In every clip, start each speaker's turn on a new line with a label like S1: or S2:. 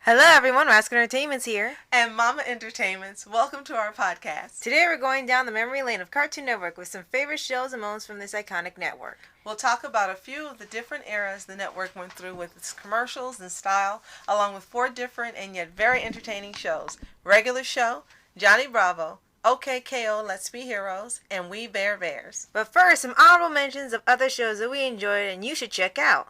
S1: Hello everyone, Rascal Entertainment's here.
S2: And Mama Entertainments. Welcome to our podcast.
S1: Today we're going down the memory lane of Cartoon Network with some favorite shows and moments from this iconic network.
S2: We'll talk about a few of the different eras the network went through with its commercials and style, along with 4 different and yet very entertaining shows. Regular Show, Johnny Bravo, OKKO, Let's Be Heroes, and We Bear Bears.
S1: But first, some honorable mentions of other shows that we enjoyed and you should check out.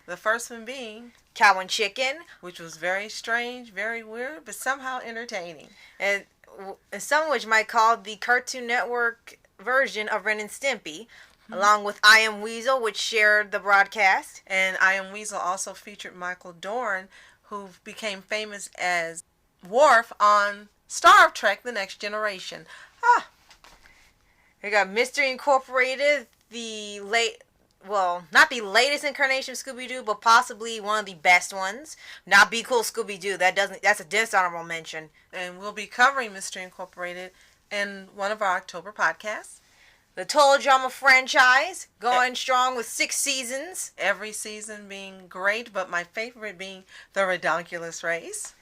S2: The first one being
S1: Cow and Chicken,
S2: which was very strange, very weird, but somehow entertaining.
S1: and some of which might call the Cartoon Network version of Ren and Stimpy, along with I Am Weasel, which shared the broadcast.
S2: And I Am Weasel also featured Michael Dorn, who became famous as Worf on Star Trek The Next Generation.
S1: We got Mystery Incorporated, not the latest incarnation of Scooby-Doo, but possibly one of the best ones. Not Be Cool Scooby-Doo. That's a dishonorable mention.
S2: And we'll be covering Mystery Incorporated in one of our October podcasts.
S1: The Total Drama franchise, going strong with 6 seasons.
S2: Every season being great, but my favorite being The Redonkulous Race.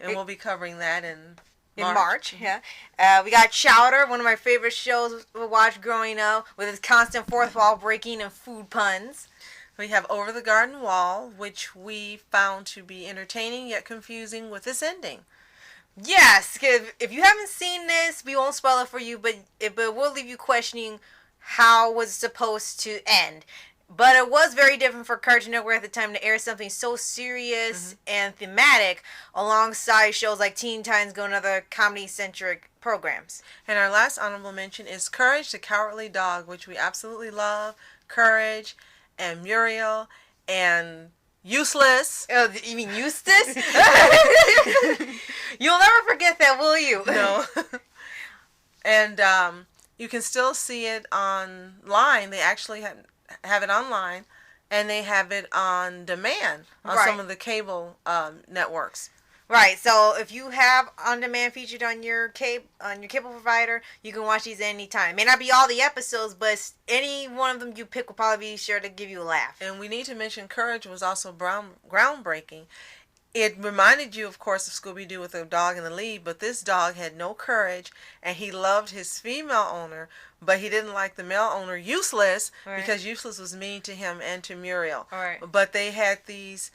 S2: And we'll be covering that in March.
S1: Yeah. We got Chowder, one of my favorite shows we watched growing up, with its constant fourth wall breaking and food puns.
S2: We have Over the Garden Wall, which we found to be entertaining yet confusing with its ending.
S1: Yes, if you haven't seen this, we won't spoil it for you, but we'll leave you questioning how was it supposed to end. But it was very different for Cartoon Network at the time to air something so serious and thematic alongside shows like Teen Titans Go and other comedy-centric programs.
S2: And our last honorable mention is Courage the Cowardly Dog, which we absolutely love. Courage and Muriel and Useless.
S1: Oh, you mean Eustace? You'll never forget that, will you?
S2: No. And you can still see it online. They actually have it online, and they have it on demand on some of the cable networks.
S1: Right. So if you have on demand featured on your cable provider, you can watch these anytime. It may not be all the episodes, but any one of them you pick will probably be sure to give you a laugh.
S2: And we need to mention Courage was also groundbreaking. It reminded you, of course, of Scooby-Doo with a dog in the lead, but this dog had no courage, and he loved his female owner, but he didn't like the male owner, Useless, because Useless was mean to him and to Muriel.
S1: Right.
S2: But they had these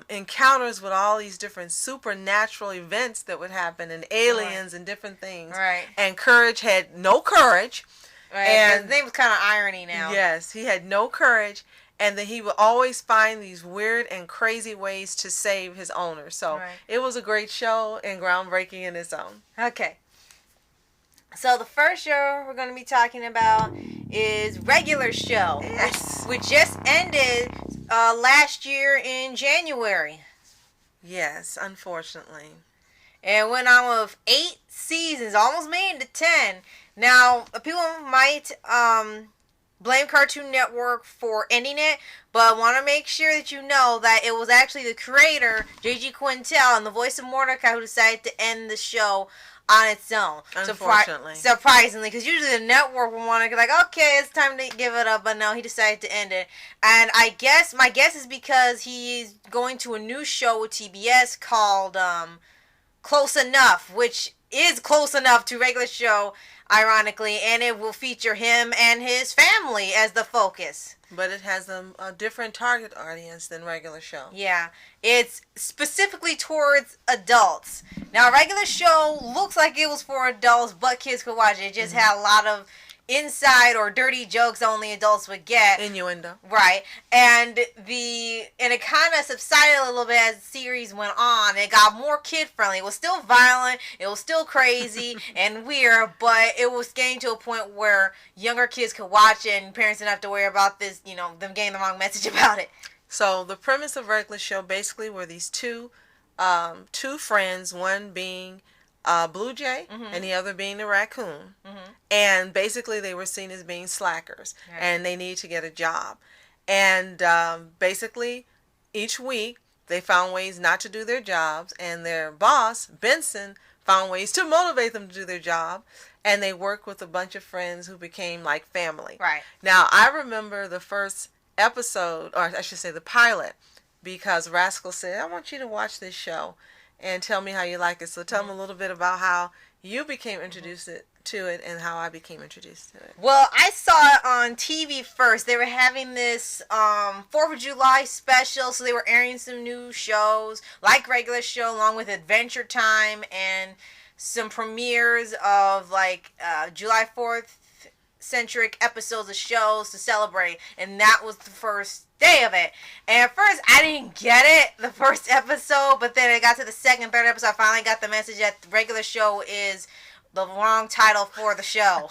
S2: encounters with all these different supernatural events that would happen, and aliens and different things.
S1: Right.
S2: And Courage had no courage.
S1: Right. And his name was kind of irony now.
S2: Yes, he had no courage. And then he would always find these weird and crazy ways to save his owner. So it was a great show and groundbreaking in its own.
S1: Okay. So the first show we're going to be talking about is Regular Show.
S2: Yes.
S1: Which just ended last year in January.
S2: Yes, unfortunately.
S1: And went on with 8 seasons, almost made it to 10. Now, people might blame Cartoon Network for ending it, but I want to make sure that you know that it was actually the creator, J.G. Quintel, and the voice of Mordecai, who decided to end the show on its own.
S2: Unfortunately.
S1: Surprisingly, because usually the network would want to be like, okay, it's time to give it up, but no, he decided to end it. And my guess is because he's going to a new show with TBS called Close Enough, which is close enough to Regular Show, ironically, and it will feature him and his family as the focus.
S2: But it has a different target audience than Regular Show.
S1: Yeah, it's specifically towards adults. Now, Regular Show looks like it was for adults, but kids could watch it. It just had a lot of inside or dirty jokes only adults would get.
S2: Innuendo.
S1: Right. And it kind of subsided a little bit as the series went on. It got more kid friendly. It was still violent, it was still crazy and weird, but it was getting to a point where younger kids could watch it and parents didn't have to worry about this, them getting the wrong message about it.
S2: So the premise of Regular Show basically were these two friends, one being Blue Jay and the other being the raccoon. And basically they were seen as being slackers and they need to get a job. And basically each week they found ways not to do their jobs, and their boss, Benson, found ways to motivate them to do their job, and they worked with a bunch of friends who became like family.
S1: Right.
S2: Now, I remember the first episode, or I should say the pilot, because Rascal said, I want you to watch this show and tell me how you like it. So tell them a little bit about how you became introduced to it and how I became introduced to it.
S1: Well, I saw it on TV first. They were having this 4th of July special, so they were airing some new shows, like regular show, along with Adventure Time and some premieres of like July 4th centric episodes of shows to celebrate, and that was the first day of it. And at first I didn't get it the first episode, but then I got to the second, third episode, I finally got the message that the regular show is the wrong title for the show.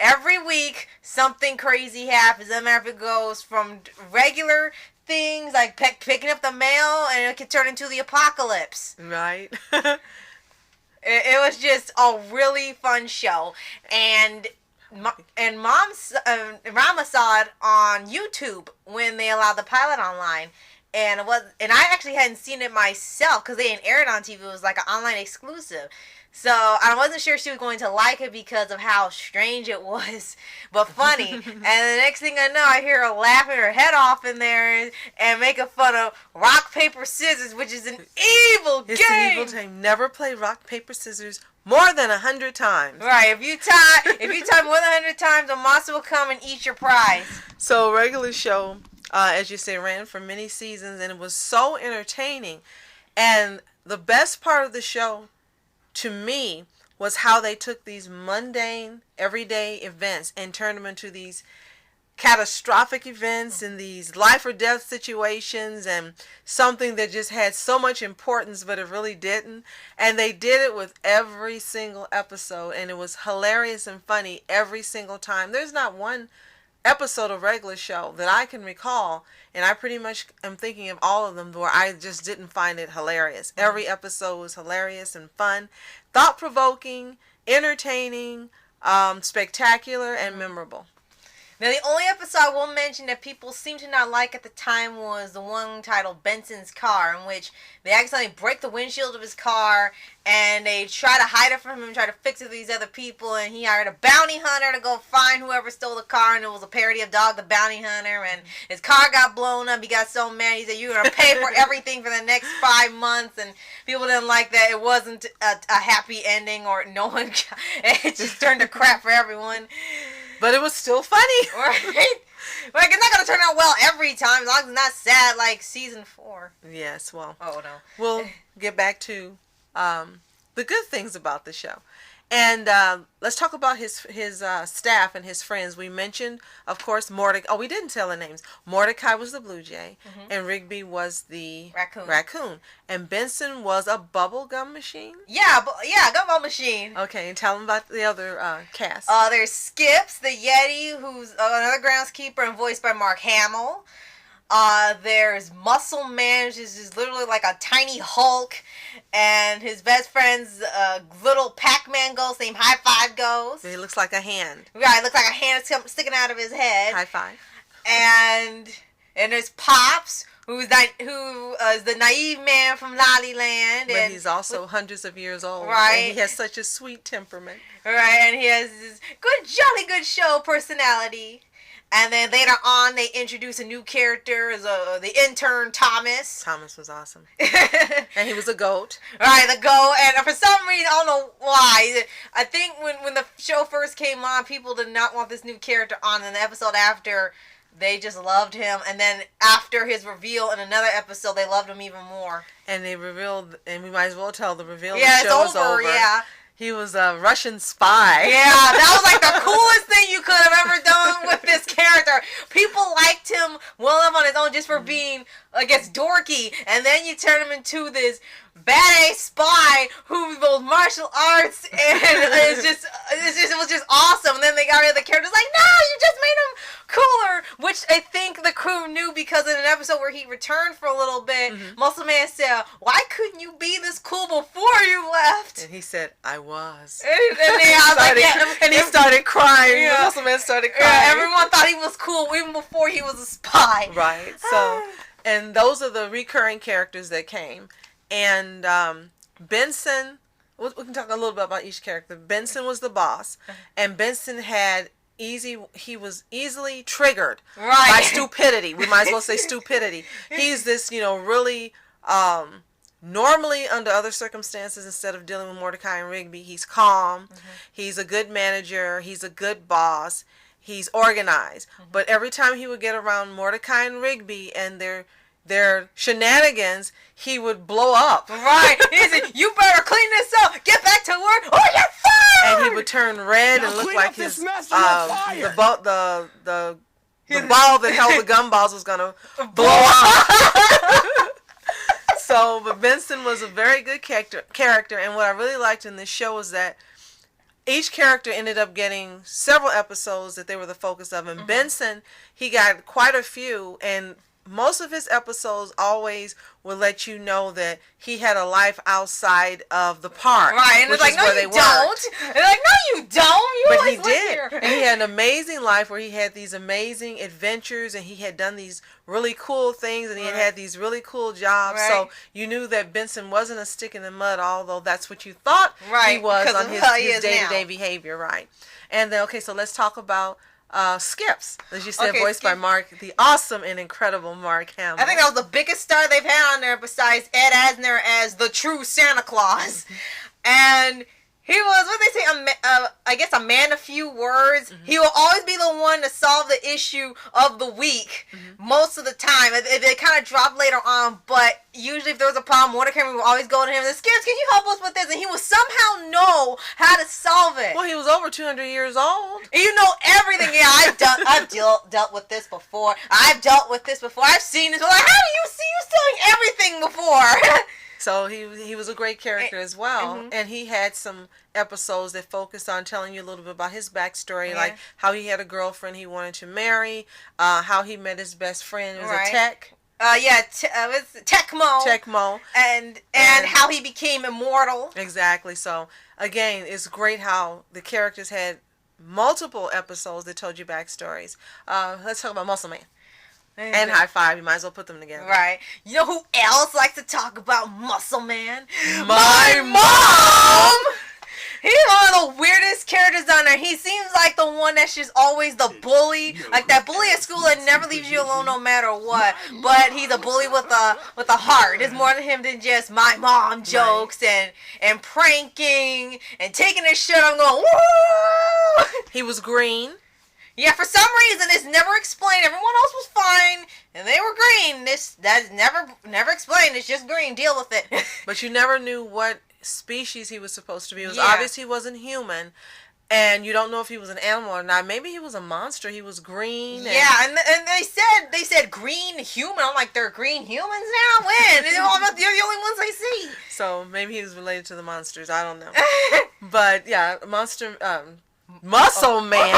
S1: Every week something crazy happens. Doesn't matter if it goes from regular things like picking up the mail, and it could turn into the apocalypse.
S2: Right.
S1: It was just a really fun show, and Mom Rama saw it on YouTube when they allowed the pilot online, and I actually hadn't seen it myself because they didn't air it on TV. It was like an online exclusive, so I wasn't sure she was going to like it because of how strange it was, but funny. And the next thing I know, I hear her laughing her head off in there and making fun of rock paper scissors, which is an evil game.
S2: It's an evil game. Never play rock paper scissors more than 100 times.
S1: Right. If you tie more than 100 times, a monster will come and eat your prize.
S2: So regular show, as you say, ran for many seasons, and it was so entertaining. And the best part of the show, to me, was how they took these mundane, everyday events and turned them into these catastrophic events and these life or death situations, and something that just had so much importance but it really didn't. And they did it with every single episode, and it was hilarious and funny every single time. There's not one episode of regular show that I can recall, and I pretty much am thinking of all of them, where I just didn't find it hilarious. Every episode was hilarious and fun, thought-provoking, entertaining, spectacular, and memorable.
S1: Now, the only episode I will mention that people seem to not like at the time was the one titled Benson's Car, in which they accidentally break the windshield of his car, and they try to hide it from him and try to fix it with these other people, and he hired a bounty hunter to go find whoever stole the car, and it was a parody of Dog the Bounty Hunter, and his car got blown up. He got so mad, he said, you're going to pay for everything for the next 5 months, and people didn't like that. It wasn't a happy ending, or no one, it just turned to crap for everyone.
S2: But it was still funny.
S1: Right? Like, it's not going to turn out well every time, as long as it's not sad like season 4.
S2: Yes, well.
S1: Oh, no.
S2: We'll get back to the good things about the show. And let's talk about his staff and his friends. We mentioned, of course, Mordecai. Oh, we didn't tell the names. Mordecai was the blue jay, and Rigby was the raccoon. And Benson was a bubble gum machine.
S1: Yeah, gumball machine.
S2: Okay, and tell them about the other cast.
S1: There's Skips, the Yeti, who's another groundskeeper and voiced by Mark Hamill. There's Muscle Man, which is just literally like a tiny Hulk, and his best friend's little Pac-Man ghost named High Five Ghost.
S2: He looks like a hand.
S1: Right, looks like a hand sticking out of his head.
S2: High five.
S1: And there's Pops, who is the naive man from Lollyland.
S2: But he's also hundreds of years old.
S1: Right.
S2: And he has such a sweet temperament.
S1: Right, and he has this jolly good show personality. And then later on, they introduce a new character, the intern, Thomas.
S2: Thomas was awesome. And he was a goat.
S1: Right, the goat. And for some reason, I don't know why. I think when the show first came on, people did not want this new character on. And the episode after, they just loved him. And then after his reveal in another episode, they loved him even more.
S2: And they revealed, and we might as well tell the reveal.
S1: Yeah,
S2: the show
S1: it's over. Yeah.
S2: He was a Russian spy.
S1: Yeah, that was like the coolest thing you could have ever done with this character. People liked him well enough on his own just for being, I guess, dorky. And then you turn him into this badass spy who knows martial arts, and it was just awesome. And then they got rid of the characters like, no, you just made him cooler, which I think the crew knew, because in an episode where he returned for a little bit, Muscle Man said, why couldn't you be this cool before you left?
S2: And he said, I was.
S1: And
S2: he started crying. Yeah. Muscle Man started crying.
S1: Yeah, everyone thought he was cool even before he was a spy.
S2: Right. So, and those are the recurring characters that came. And Benson, we can talk a little bit about each character. Benson was the boss, and Benson had easily triggered
S1: Right.
S2: by stupidity. We might as well say stupidity. He's this, really normally under other circumstances, instead of dealing with Mordecai and Rigby, he's calm. Mm-hmm. He's a good manager. He's a good boss. He's organized. Mm-hmm. But every time he would get around Mordecai and Rigby and their shenanigans, he would blow up.
S1: Right. He said, "You better clean this up. Get back to work, or you're fired."
S2: And he would turn red and look like his the ball that held the gumballs was gonna blow up. So, but Benson was a very good character, and what I really liked in this show was that each character ended up getting several episodes that they were the focus of. And Benson, he got quite a few, and most of his episodes always would let you know that he had a life outside of the park.
S1: Right, and it's like, no, you don't. And they're like, no, you don't.
S2: But he did. And he had an amazing life where he had these amazing adventures, and he had done these really cool things, and he had these really cool jobs. Right. So you knew that Benson wasn't a stick in the mud, although that's what you thought he was on his day-to-day behavior. Right. And then, okay, so let's talk about Skips, as you said, voiced by Mark, the awesome and incredible Mark Hamill.
S1: I think that was the biggest star they've had on there besides Ed Asner as the true Santa Claus. And he was, what they say, I guess a man of few words. Mm-hmm. He will always be the one to solve the issue of the week most of the time. They kind of drop later on, but usually if there was a problem, Mordecai will always go to him and say, "Skips, can you help us with this?" And he will somehow know how to solve it.
S2: Well, he was over 200 years old.
S1: You know everything. Yeah, I've dealt with this before. I've dealt with this before. I've seen this. Like, how do you see you doing everything before?
S2: So he was a great character as well. And he had some episodes that focused on telling you a little bit about his backstory, like how he had a girlfriend he wanted to marry, how he met his best friend, it was a tech.
S1: It was Tecmo.
S2: Tecmo.
S1: And how he became immortal.
S2: Exactly. So, again, it's great how the characters had multiple episodes that told you backstories. Let's talk about Muscle Man. And High Five. You might as well put them together.
S1: Right. You know who else likes to talk about Muscle Man?
S2: My mom!
S1: He's one of the weirdest characters on there. He seems like the one that's just always the bully. Like that bully at school that never leaves you alone no matter what. But he's a bully with a heart. It's more to him than just my mom jokes and pranking and taking his shirt off and going, woo!
S2: He was green.
S1: Yeah, for some reason it's never explained. Everyone else was fine, and they were green. That's never explained. It's just green. Deal with it.
S2: But you never knew what species he was supposed to be. It was obvious he wasn't human, and you don't know if he was an animal or not. Maybe he was a monster. He was green.
S1: And they said green human. I'm like, they're green humans now? When? They're the only ones I see.
S2: So maybe he was related to the monsters. I don't know. But yeah, Muscle Man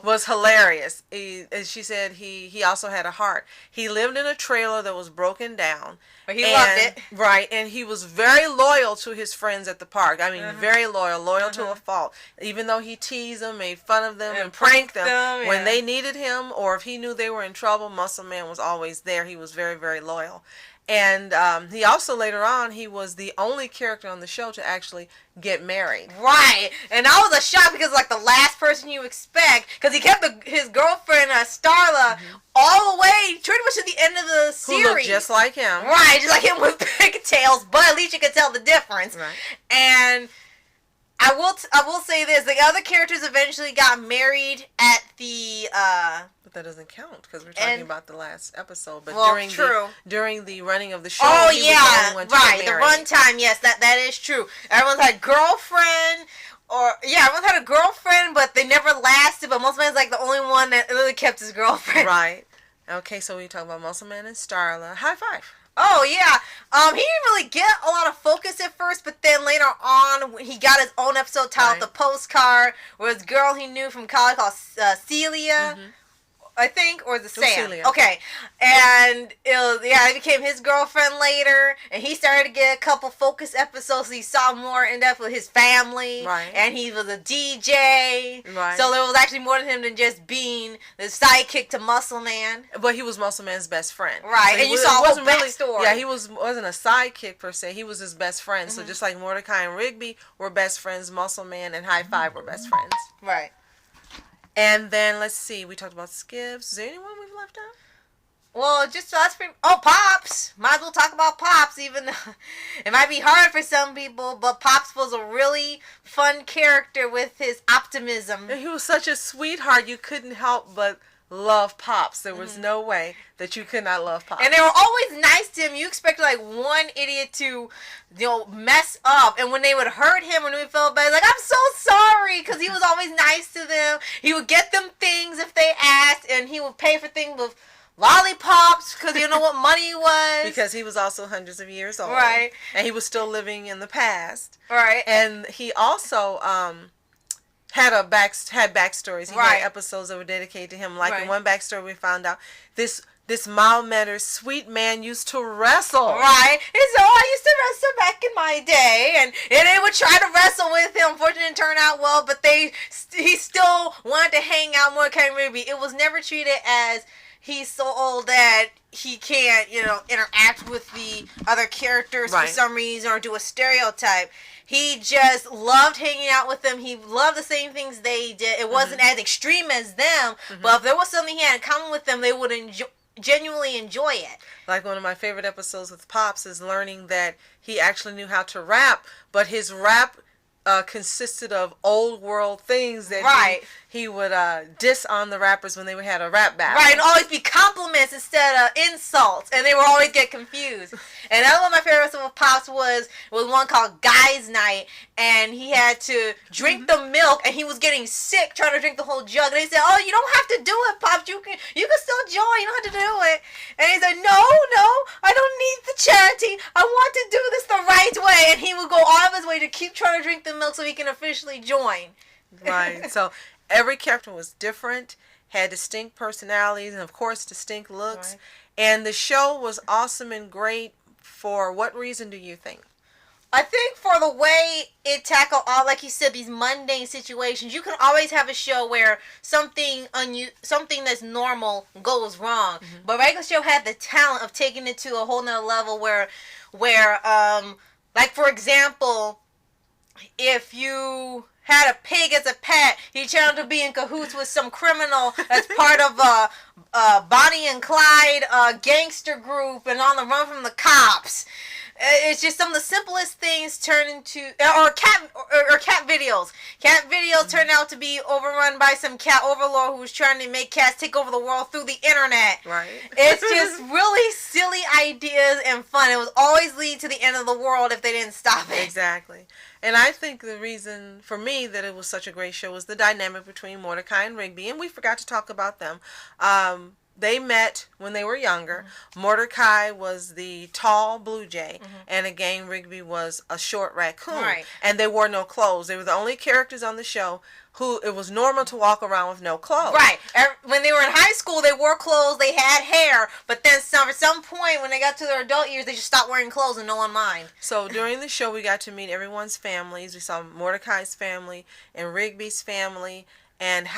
S2: was hilarious. As she said, he also had a heart. He lived in a trailer that was broken down.
S1: But he loved it.
S2: Right, and he was very loyal to his friends at the park. I mean, very loyal to a fault. Even though he teased them, made fun of them, and pranked them. When they needed him, or if he knew they were in trouble, Muscle Man was always there. He was very, very loyal. And he also, later on, he was the only character on the show to actually get married.
S1: Right. And that was a shock because, like, the last person you expect, because he kept his girlfriend, Starla, all the way pretty much to the end of the series.
S2: Who looked just like him.
S1: Right. Just like him with pigtails, but at least you could tell the difference.
S2: Right.
S1: And I will say this. The other characters eventually got married at the...
S2: But that doesn't count because we're talking about the last episode. But during the running of the show,
S1: he was the only one to get married. The runtime, yes, that is true. Everyone's had a girlfriend, everyone had a girlfriend, but they never lasted. But Muscle Man's like the only one that really kept his girlfriend.
S2: Right. Okay, so we talk about Muscle Man and Starla. High Five.
S1: Oh, yeah. He didn't really get a lot of focus at first, but then later on, he got his own episode titled The Postcard, where this girl he knew from college called Celia, I think, or the Sam.
S2: Celia.
S1: Okay. And it became his girlfriend later, and he started to get a couple focus episodes, so he saw more in depth with his family.
S2: Right.
S1: And he was a DJ.
S2: Right.
S1: So there was actually more to him than just being the sidekick to Muscle Man.
S2: But he was Muscle Man's best friend.
S1: Right.
S2: So
S1: and you saw a whole backstory.
S2: Yeah, he wasn't a sidekick per se. He was his best friend. So just like Mordecai and Rigby were best friends, Muscle Man and High Five were best friends.
S1: Right.
S2: And then, let's see, we talked about Skips. Is there anyone we've left out?
S1: Well, just that's pretty. Oh, Pops! Might as well talk about Pops, even though it might be hard for some people. But Pops was a really fun character with his optimism.
S2: And he was such a sweetheart. You couldn't help but love Pops. There was no way that you could not love Pops.
S1: And they were always nice to him. You expected like one idiot to, mess up. And when they would hurt him, when he felt bad, like, I'm so sorry, because he was always nice to them. He would get them things if they asked, and he would pay for things with lollipops because you know what money was.
S2: Because he was also hundreds of years old.
S1: Right.
S2: And he was still living in the past.
S1: Right.
S2: And he also had backstories. He had episodes that were dedicated to him. Like in one backstory we found out this mild-mannered, sweet man used to wrestle.
S1: Right. He said, I used to wrestle back in my day. And they would try to wrestle with him. Unfortunately, it didn't turn out well. But he still wanted to hang out more. It was never treated as he's so old that he can't, interact with the other characters for some reason or do a stereotype. He just loved hanging out with them. He loved the same things they did. It wasn't as extreme as them, but if there was something he had in common with them, they would genuinely enjoy it.
S2: Like one of my favorite episodes with Pops is learning that he actually knew how to rap, but his rap consisted of old world things that he would diss on the rappers when they had a rap battle.
S1: Right, and always be compliments instead of insults, and they would always get confused. And another one of my favorites with Pops was one called Guys Night, and he had to drink the milk, and he was getting sick trying to drink the whole jug. And they said, "Oh, you don't have to do it, Pops. You can still join. You don't have to do it." And he said, "No, I don't need the charity. I want to do this the right way." And he would go all of his way to keep trying to drink the milk so he can officially join.
S2: Right. So every character was different, had distinct personalities, and of course distinct looks. Right. And the show was awesome and great. For what reason do you think?
S1: I think for the way it tackled all, like you said, these mundane situations. You can always have a show where something that's normal goes wrong. But regular show had the talent of taking it to a whole nother level where like for example, if you had a pig as a pet, he turned out to be in cahoots with some criminal that's part of a Bonnie and Clyde gangster group and on the run from the cops. It's just some of the simplest things turn into cat videos. Cat videos turn out to be overrun by some cat overlord who's trying to make cats take over the world through the internet.
S2: Right.
S1: It's just really silly ideas and fun. It would always lead to the end of the world if they didn't stop it.
S2: Exactly. And I think the reason for me that it was such a great show was the dynamic between Mordecai and Rigby, and we forgot to talk about them. They met when they were younger. Mordecai was the tall blue jay, and again Rigby was a short raccoon.
S1: Right.
S2: And they wore no clothes. They were the only characters on the show who it was normal to walk around with no clothes.
S1: Right. When they were in high school, they wore clothes, they had hair, but then at some point when they got to their adult years, they just stopped wearing clothes and no one minded.
S2: So during the show, we got to meet everyone's families. We saw Mordecai's family and Rigby's family and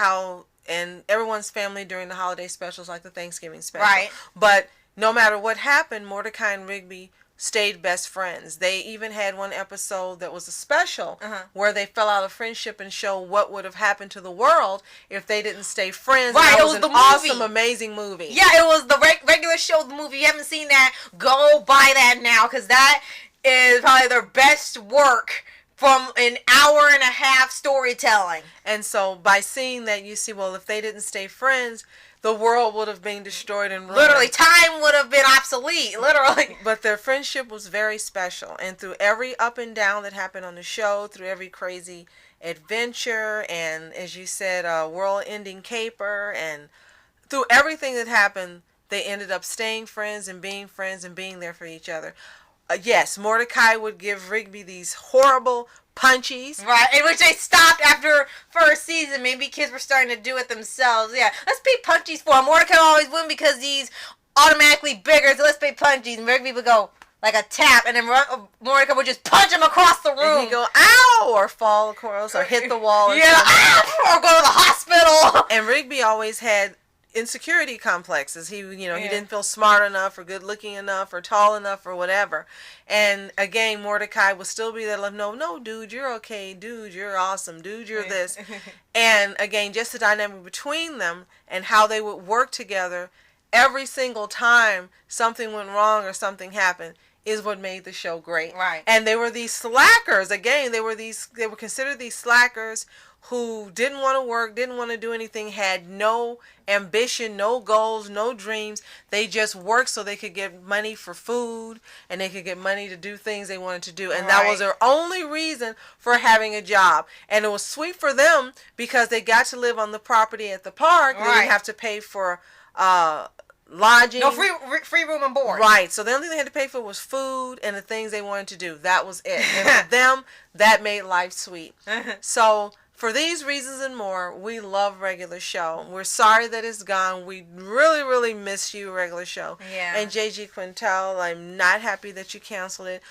S2: everyone's family during the holiday specials like the Thanksgiving special.
S1: Right.
S2: But no matter what happened, Mordecai and Rigby stayed best friends. They even had one episode that was a special where they fell out of friendship and show what would have happened to the world if they didn't stay friends.
S1: Right,
S2: and
S1: it was
S2: an
S1: the movie.
S2: Awesome, amazing movie.
S1: Yeah, it was the regular show, the movie. If you haven't seen that, go buy that now because that is probably their best work from an hour and a half storytelling.
S2: And so by seeing that, you see, well, if they didn't stay friends, the world would have been destroyed and ruined.
S1: Literally, time would have been obsolete, literally.
S2: But their friendship was very special. And through every up and down that happened on the show, through every crazy adventure, and as you said, world-ending caper, and through everything that happened, they ended up staying friends and being there for each other. Yes, Mordecai would give Rigby these horrible punchies.
S1: Right, in which they stopped after first season. Maybe kids were starting to do it themselves. Yeah, let's pay punchies for him. Mordecai always win because he's automatically bigger, so let's pay punchies. And Rigby would go like a tap, and then Mordecai would just punch him across the room.
S2: And he'd go, ow, or fall, of course, or hit the wall. Or
S1: yeah, ow, or go to the hospital.
S2: And Rigby always had insecurity complexes. He didn't feel smart enough or good looking enough or tall enough or whatever. And again, Mordecai would still be there like, no, dude, you're okay. Dude, you're awesome. Dude, you're this. And again, just the dynamic between them and how they would work together every single time something went wrong or something happened is what made the show great.
S1: Right.
S2: And they were these slackers. Again, they were considered these slackers who didn't want to work, didn't want to do anything, had no ambition, no goals, no dreams. They just worked so they could get money for food and they could get money to do things they wanted to do. And that was their only reason for having a job. And it was sweet for them because they got to live on the property at the park. They didn't have to pay for lodging.
S1: No, free room and board.
S2: Right. So the only thing they had to pay for was food and the things they wanted to do. That was it. And for them, that made life sweet. So for these reasons and more, we love Regular Show. We're sorry that it's gone. We really, really miss you, Regular Show.
S1: Yeah.
S2: And JG Quintel, I'm not happy that you canceled it.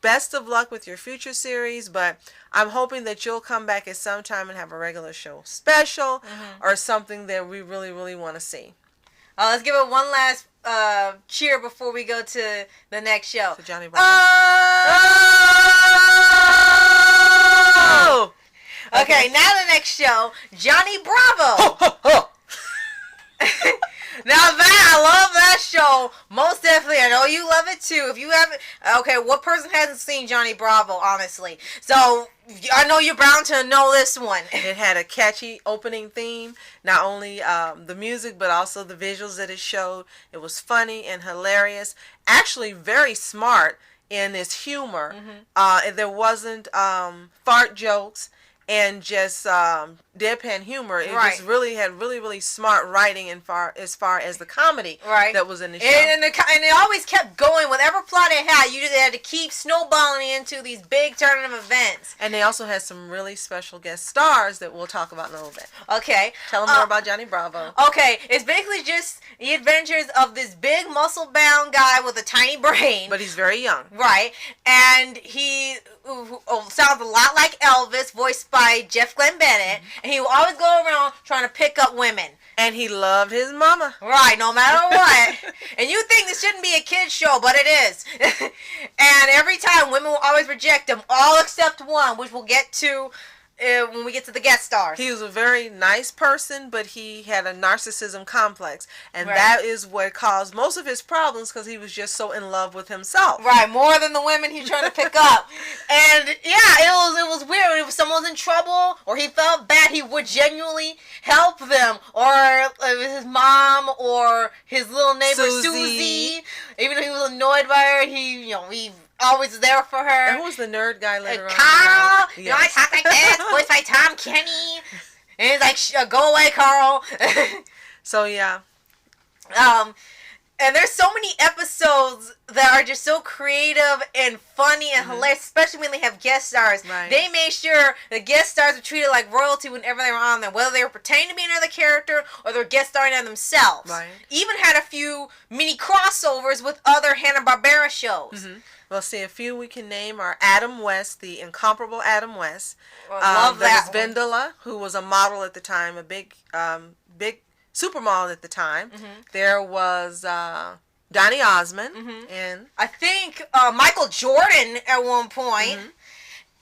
S2: Best of luck with your future series, but I'm hoping that you'll come back at some time and have a Regular Show special or something that we really, really want to see.
S1: Let's give it one last cheer before we go to the next show.
S2: To Johnny Bravo.
S1: Oh! Okay, now the next show, Johnny Bravo.
S2: Ho, ho, ho.
S1: Now that, I love that show. Most definitely. I know you love it too. If you haven't, okay, what person hasn't seen Johnny Bravo, honestly? So, I know you're bound to know this one.
S2: It had a catchy opening theme. Not only the music, but also the visuals that it showed. It was funny and hilarious. Actually, very smart in its humor. There wasn't fart jokes and just deadpan humor. It just really had really smart writing as far as the comedy that was in the show.
S1: And it always kept going. Whatever plot it had, you just had to keep snowballing into these big turn of events.
S2: And they also had some really special guest stars that we'll talk about in a little bit.
S1: Okay.
S2: Tell them more about Johnny Bravo.
S1: Okay. It's basically just the adventures of this big muscle-bound guy with a tiny brain.
S2: But he's very young.
S1: Right. And he sounds a lot like Elvis, voiced by Jeff Glenn Bennett. And he will always go around trying to pick up women.
S2: And he loved his mama.
S1: Right, no matter what. And you think this shouldn't be a kid's show, but it is. And every time, women will always reject him, all except one, which we'll get to when we get to the guest stars.
S2: He was a very nice person, but he had a narcissism complex. And that is what caused most of his problems because he was just so in love with himself.
S1: Right, more than the women he's trying to pick up. And yeah, it was weird. If someone was in trouble or he felt bad, he would genuinely help them. Or his mom or his little neighbor Susie. Even though he was annoyed by her, he always was there for her.
S2: And who was the nerd guy later on?
S1: Carl! Yes. I talk like this, voiced by Tom Kenny. And he's like, go away, Carl.
S2: So, yeah.
S1: And there's so many episodes that are just so creative and funny and hilarious, especially when they have guest stars.
S2: Right.
S1: They made sure the guest stars were treated like royalty whenever they were on there, whether they were pretending to be another character or they were guest starring on themselves.
S2: Right.
S1: Even had a few mini crossovers with other Hanna-Barbera shows.
S2: Well, see, a few we can name are Adam West, the incomparable Adam West.
S1: Love that.
S2: There was Vendela, who was a model at the time, a big supermodel at the time. There was Donny Osmond, and
S1: I think Michael Jordan at one point.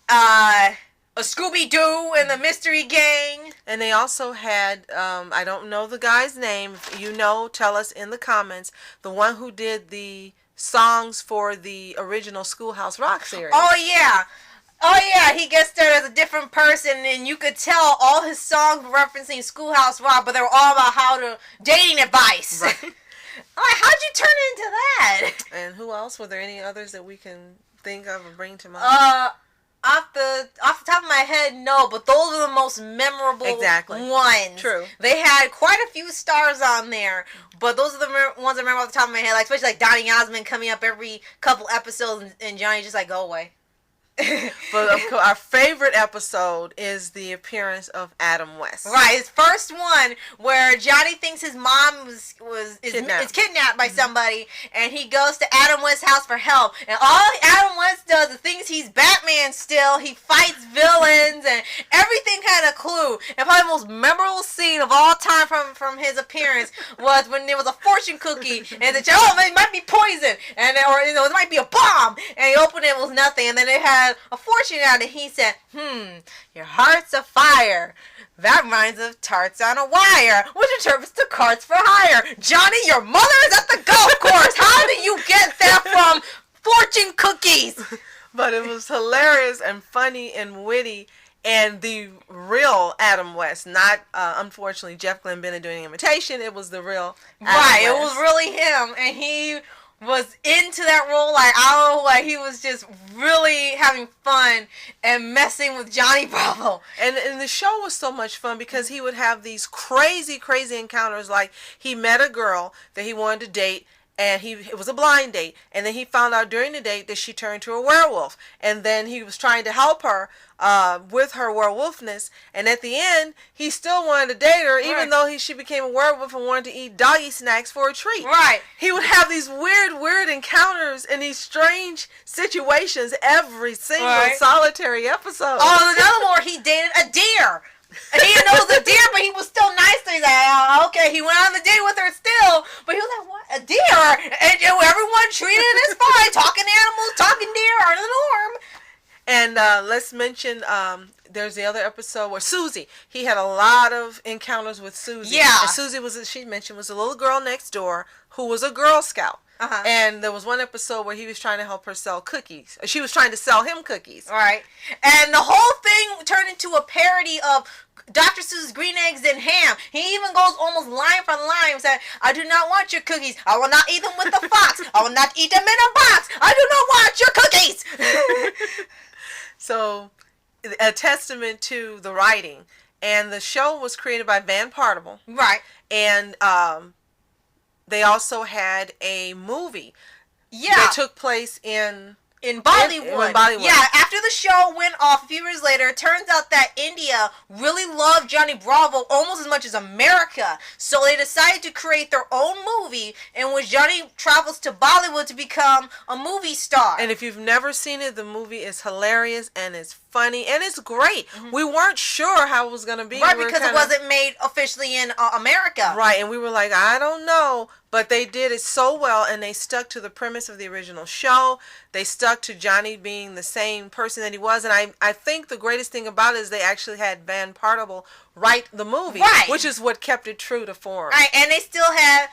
S1: A Scooby-Doo and the Mystery Gang.
S2: And they also had, I don't know the guy's name. If you know, tell us in the comments. The one who did the songs for the original Schoolhouse Rock series.
S1: Oh, yeah, he gets there as a different person, and you could tell all his songs were referencing Schoolhouse Rock, but they were all about dating advice. Right. I'm like, how'd you turn into that?
S2: And who else? Were there any others that we can think of or bring to mind?
S1: Off the top of my head, no, but those are the most memorable ones.
S2: True.
S1: They had quite a few stars on there, but those are the ones I remember off the top of my head, like especially like Donny Osmond coming up every couple episodes, and Johnny just like, go away.
S2: But of course, our favorite episode is the appearance of Adam West.
S1: Right, his first one where Johnny thinks his mom is kidnapped by somebody, and he goes to Adam West's house for help. And all Adam West does is thinks he's Batman still. He fights villains and everything had a clue. And probably the most memorable scene of all time from his appearance was when there was a fortune cookie, and it might be poison, and or it might be a bomb. And he opened it was nothing, and then it had a fortune out, and he said, your heart's afire. That reminds of tarts on a wire, which interprets to carts for hire. Johnny, your mother is at the golf course. How do you get that from fortune cookies?
S2: But it was hilarious and funny and witty, and the real Adam West, not unfortunately Jeff Glenn Bennett doing an imitation. It was the real Adam West.
S1: It was really him, and he was into that role. He was just really having fun and messing with Johnny Bravo.
S2: And the show was so much fun because he would have these crazy encounters. Like, he met a girl that he wanted to date, and it was a blind date, and then he found out during the date that she turned to a werewolf, and then he was trying to help her with her werewolfness, and at the end he still wanted to date her, even though she became a werewolf and wanted to eat doggy snacks for a treat. He would have these weird encounters in these strange situations every single solitary episode.
S1: Another one where he dated a deer. And he didn't know it was a deer, but he was still nice to her. He's like, okay, he went on the date with her still, but he was like, what, a deer? And everyone treated it as fine. Talking animals, talking deer are the norm.
S2: And let's mention, there's the other episode where Susie, he had a lot of encounters with Susie.
S1: Yeah.
S2: And Susie was a little girl next door who was a Girl Scout. And there was one episode where he was trying to help her sell cookies. She was trying to sell him cookies.
S1: And the whole thing turned into a parody of Dr. Seuss's Green Eggs and Ham. He even goes almost line for line, saying, I do not want your cookies. I will not eat them with the fox. I will not eat them in a box. I do not want your cookies.
S2: So, a testament to the writing. And the show was created by Van Partible. And they also had a movie that took place in
S1: Bollywood. Yeah, after the show went off a few years later, it turns out that India really loved Johnny Bravo almost as much as America. So they decided to create their own movie in which Johnny travels to Bollywood to become a movie star.
S2: And if you've never seen it, the movie is hilarious and it's funny and it's great. We weren't sure how it was going to be.
S1: Because it wasn't made officially in America.
S2: And we were like, I don't know. But they did it so well, and they stuck to the premise of the original show. They stuck to Johnny being the same person that he was. And I think the greatest thing about it is they actually had Van Partible write the movie, which is what kept it true to form.
S1: And they still had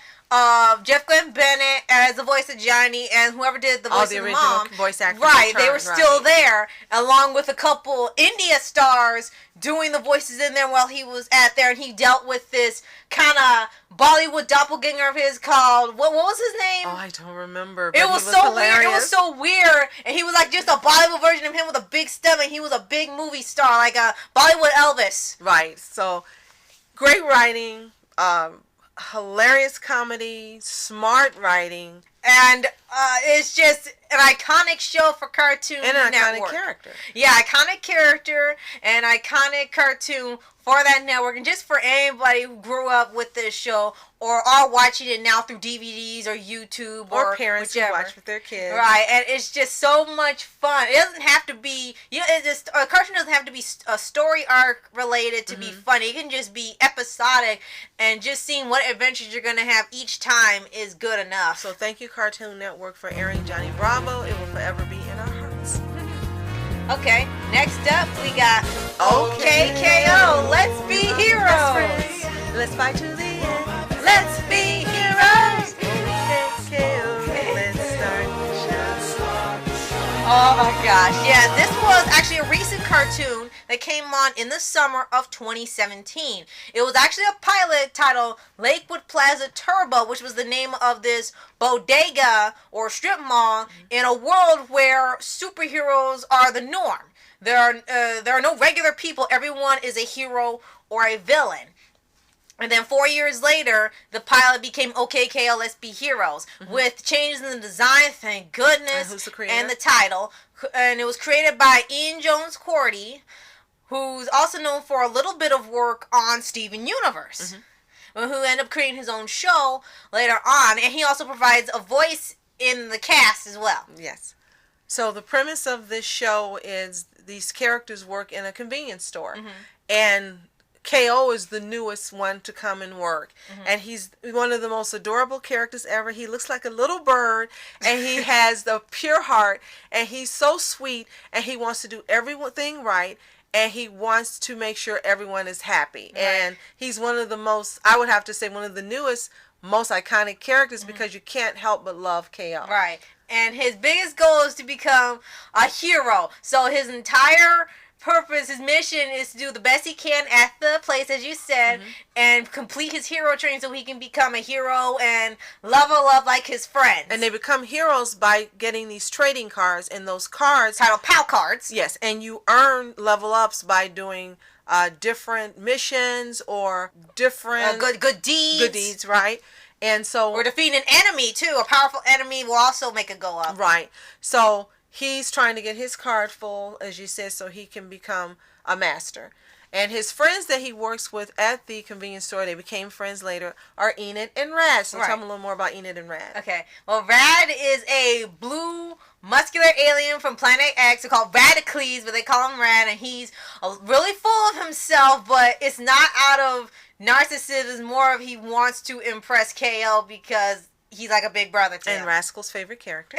S1: Jeff Glenn Bennett as the voice of Johnny, and whoever did the voice of the
S2: original
S1: mom.
S2: Voice actors.
S1: They were still there, along with a couple India stars doing the voices in there while he was there, and he dealt with this kind of Bollywood doppelganger of his called, what was his name?
S2: I don't remember.
S1: It was so weird. It was so weird, and he was like just a Bollywood version of him with a big stomach. He was a big movie star, like a Bollywood Elvis.
S2: So great writing, hilarious comedy, smart writing,
S1: and it's just an iconic show for Cartoon
S2: and an
S1: Network.
S2: Iconic character.
S1: Yeah, iconic character and iconic cartoon for that network, and just for anybody who grew up with this show or are watching it now through DVDs or YouTube
S2: or parents
S1: whichever.
S2: who watch with their kids.
S1: And it's just so much fun. It doesn't have to be, a cartoon doesn't have to be a story arc related to be funny. It can just be episodic, and just seeing what adventures you're going to have each time is good enough.
S2: So thank you, Cartoon Network, for airing Johnny Bravo. It will forever be in our hearts.
S1: Okay, next up we got OKKO. Let's be heroes.
S2: Let's fight to the end.
S1: Let's be heroes.
S2: OKKO. Let's start the show.
S1: Oh my gosh. Yeah, this was actually a recent cartoon that came on in the summer of 2017. It was actually a pilot titled Lakewood Plaza Turbo, which was the name of this bodega or strip mall in a world where superheroes are the norm. There are no regular people. Everyone is a hero or a villain. And then 4 years later, the pilot became OK KO, Let's Be Heroes, with changes in the design, thank goodness,
S2: And who's the creator?
S1: and the title. And it was created by Ian Jones-Cordy, who's also known for a little bit of work on Steven Universe, who ended up creating his own show later on. And he also provides a voice in the cast as well.
S2: Yes. So the premise of this show is these characters work in a convenience store. And KO is the newest one to come and work. And he's one of the most adorable characters ever. He looks like a little bird, and he has the pure heart, and he's so sweet, and he wants to do everything right, and he wants to make sure everyone is happy. Right. And he's one of the most, I would have to say, one of the newest, most iconic characters, because you can't help but love KO.
S1: Right. And his biggest goal is to become a hero. So his entire purpose, his mission is to do the best he can at the place, as you said, and complete his hero training so he can become a hero and level up like his friends.
S2: And they become heroes by getting these trading cards, and those cards
S1: titled PAL cards.
S2: Yes, and you earn level ups by doing different missions or different
S1: good deeds.
S2: Good deeds, right? And so,
S1: or defeat an enemy too. A powerful enemy will also make it go up.
S2: Right. So he's trying to get his card full, as you said, so he can become a master. And his friends that he works with at the convenience store, they became friends later, are Enid and Rad. So tell me a little more about Enid and Rad.
S1: Okay. Well, Rad is a blue muscular alien from Planet X. They're called Radicles, but they call him Rad. And he's really full of himself, but it's not out of narcissism. It's more of he wants to impress KO because he's like a big brother to him.
S2: And Rascal's favorite character.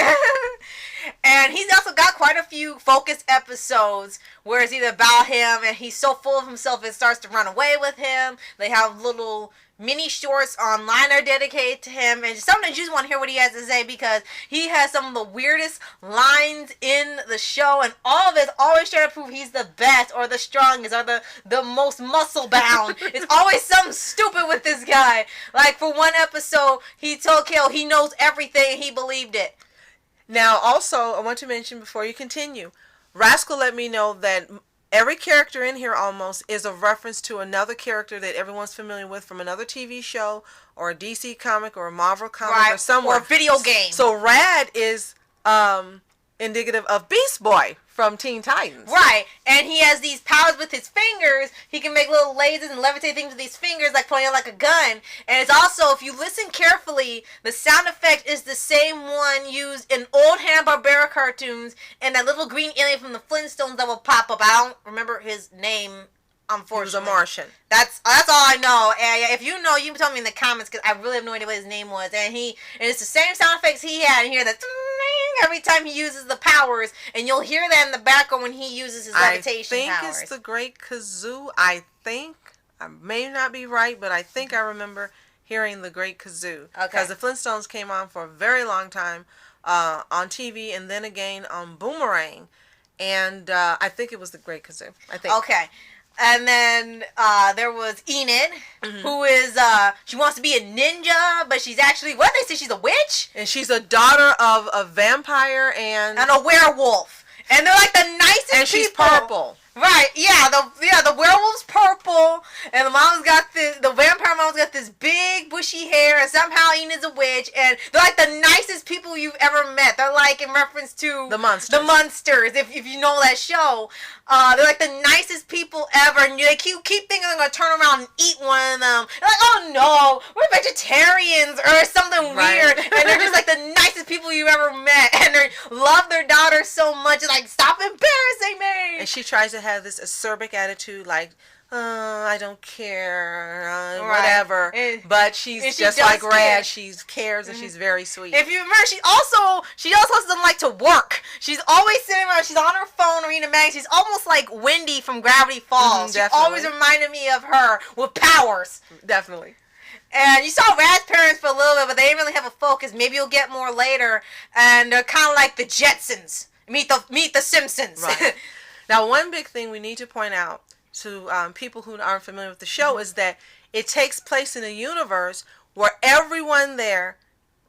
S1: And he's also got quite a few focus episodes where it's either about him and he's so full of himself it starts to run away with him. They have little mini shorts online are dedicated to him, and sometimes you just want to hear what he has to say because he has some of the weirdest lines in the show, and all of it's always trying to prove he's the best or the strongest or the most muscle bound. It's always something stupid with this guy. Like for one episode, he told KO he knows everything and he believed it.
S2: Now, also, I want to mention before you continue, Rascal let me know that every character in here almost is a reference to another character that everyone's familiar with from another TV show or a DC comic or a Marvel comic or somewhere.
S1: Or a video game.
S2: So Rad is indicative of Beast Boy from Teen Titans.
S1: Right. And he has these powers with his fingers. He can make little lasers and levitate things with these fingers like pointing like a gun. And it's also, if you listen carefully, the sound effect is the same one used in old Hanna-Barbera cartoons and that little green alien from the Flintstones that will pop up. I don't remember his name, unfortunately.
S2: He was a Martian.
S1: That's all I know. And if you know, you can tell me in the comments because I really have no idea what his name was. And it's the same sound effects he had. And you hear that every time he uses the powers, and you'll hear that in the background when he uses his levitation powers.
S2: I think it's the Great Kazoo. I may not be right, but I think I remember hearing the Great Kazoo. Okay. Because the Flintstones came on for a very long time on TV, and then again on Boomerang, and I think it was the Great Kazoo. I think.
S1: Okay. And then there was Enid, who is, she wants to be a ninja, but she's actually, what did they say, she's a witch?
S2: And she's a daughter of a vampire and
S1: a werewolf. And they're like the nicest people.
S2: And she's purple.
S1: Right, yeah, the werewolf's purple, and the vampire mom's got this big bushy hair, and somehow Enid's a witch, and they're like the nicest people you've ever met. They're like in reference to
S2: the Munsters.
S1: The Munsters, if you know that show. They're like the nicest people ever, and they keep thinking they're gonna turn around and eat one of them. They're like, oh no, we're vegetarians or something weird, and they're just like the nicest people you've ever met, and they love their daughter so much. It's like, stop embarrassing me.
S2: And she tries to have this acerbic attitude, like, I don't care, whatever. But she's just like Rad. She cares and she's very sweet.
S1: If you remember, she also doesn't like to work. She's always sitting around. She's on her phone reading a magazine. She's almost like Wendy from Gravity Falls. She always reminded me of her with powers.
S2: Definitely.
S1: And you saw Rad's parents for a little bit, but they didn't really have a focus. Maybe you'll get more later. And they're kind of like the Jetsons. Meet the Simpsons.
S2: Right. Now, one big thing we need to point out to people who aren't familiar with the show is that it takes place in a universe where everyone there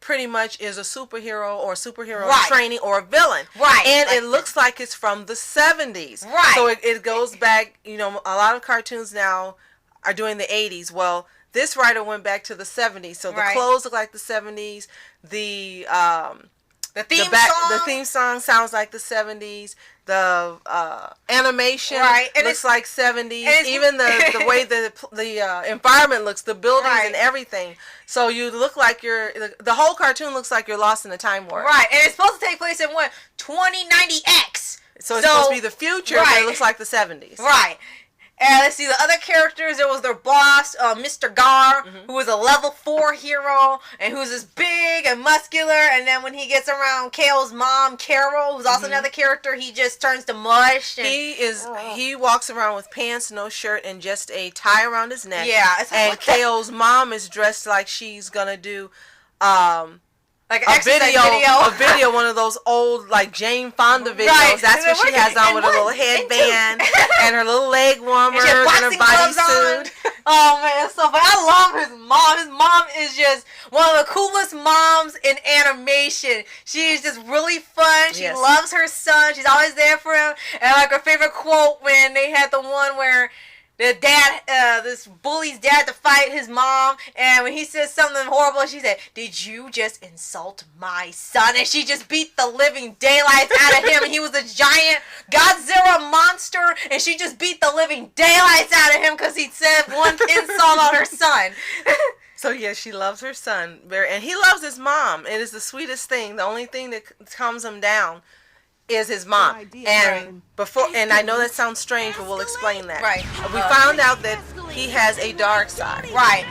S2: pretty much is a superhero or superhero training or a villain.
S1: Right.
S2: And it looks like it's from the 70s.
S1: Right.
S2: So it goes back, a lot of cartoons now are doing the 80s. Well, This writer went back to the 70s. So the clothes look like the 70s. The theme song sounds like the 70s. The animation looks like 70s. Even the way the environment looks, the buildings and everything. So you look like the whole cartoon looks like you're lost in a time warp.
S1: Right, and it's supposed to take place in 2090X.
S2: So it's supposed to be the future, but it looks like the 70s.
S1: Right. And let's see, the other characters, there was their boss, Mr. Gar, who was a level 4 hero, and who's this big and muscular, and then when he gets around Kale's mom, Carol, who's also another character, he just turns to mush. And,
S2: he walks around with pants, no shirt, and just a tie around his neck.
S1: Yeah. It's
S2: and Kale's mom is dressed like she's gonna do,
S1: like
S2: a video, one of those old like Jane Fonda videos. Right. That's what she has on with a little headband and her little leg warmer and her bodysuit.
S1: Oh man, it's so funny. I love his mom. His mom is just one of the coolest moms in animation. She is just really fun. She loves her son. She's always there for him. And like her favorite quote when they had the one where the dad, this bully's dad to fight his mom, and when he says something horrible, she said, "Did you just insult my son?" And she just beat the living daylights out of him, and he was a giant Godzilla monster, and she just beat the living daylights out of him because he said one insult on her son.
S2: So yeah, she loves her son, and he loves his mom. It is the sweetest thing. The only thing that calms him down is his mom. And and I know that sounds strange, but we'll explain that.
S1: Right.
S2: We found out that he has a dark side.
S1: Right.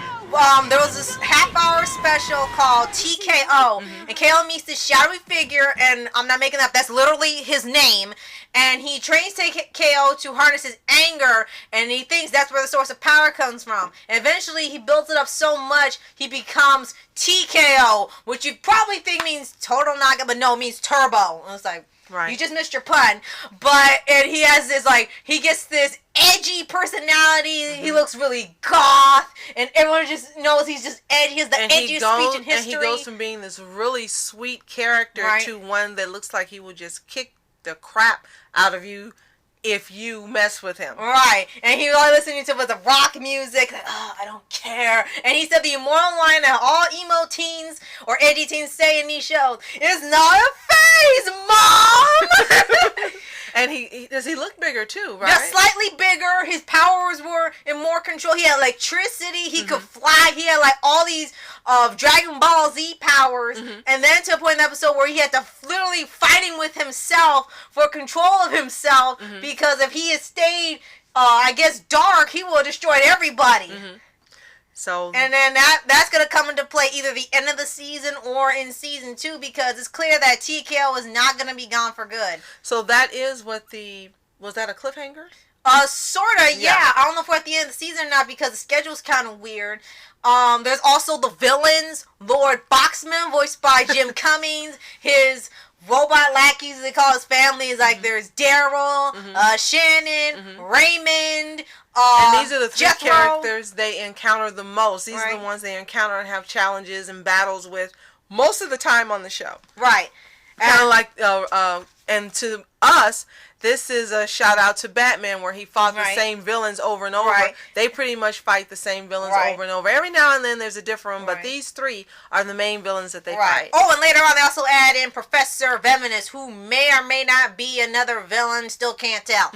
S1: There was this half-hour special called TKO, and KO meets this shadowy figure, and I'm not making up, that's literally his name, and he trains KO to harness his anger, and he thinks that's where the source of power comes from. And eventually, he builds it up so much, he becomes TKO, which you probably think means total knockout, but no, it means turbo. And it's like, you just missed your pun. And he has this, he gets this edgy personality. He looks really goth, and everyone just knows he's just edgy. He has the edgiest speech in history.
S2: And he goes from being this really sweet character to one that looks like he will just kick the crap out of you if you mess with him.
S1: Right. And he was listening to the rock music. Like, oh, I don't care. And he said the immortal line that all emo teens or edgy teens say in these shows, "It's not a phase, Mom!"
S2: And does he look bigger too, right?
S1: Just slightly bigger. His powers were in more control. He had electricity. He could fly. He had all these Dragon Ball Z powers. And then to a point in the episode where he had to literally fighting with himself for control of himself, because if he had stayed, I guess, dark, he would have destroyed everybody.
S2: So,
S1: and then that's going to come into play either the end of the season or in season 2, because it's clear that TKO is not going to be gone for good.
S2: So that is what was that a cliffhanger?
S1: Sorta, yeah. I don't know if we're at the end of the season or not, because the schedule's kind of weird. There's also the villains, Lord Boxman, voiced by Jim Cummings. His robot lackeys, they call his family, is there's Daryl, Shannon, Raymond,
S2: and these are the 3
S1: Jethro.
S2: characters they encounter the most. These are the ones they encounter and have challenges and battles with most of the time on the show.
S1: Right.
S2: Kind of like, and to us, this is a shout out to Batman, where he fought the same villains over and over. They pretty much fight the same villains over and over. Every now and then there's a different one, but these 3 are the main villains that they fight.
S1: Oh, and later on they also add in Professor Venomous, who may or may not be another villain, still can't tell.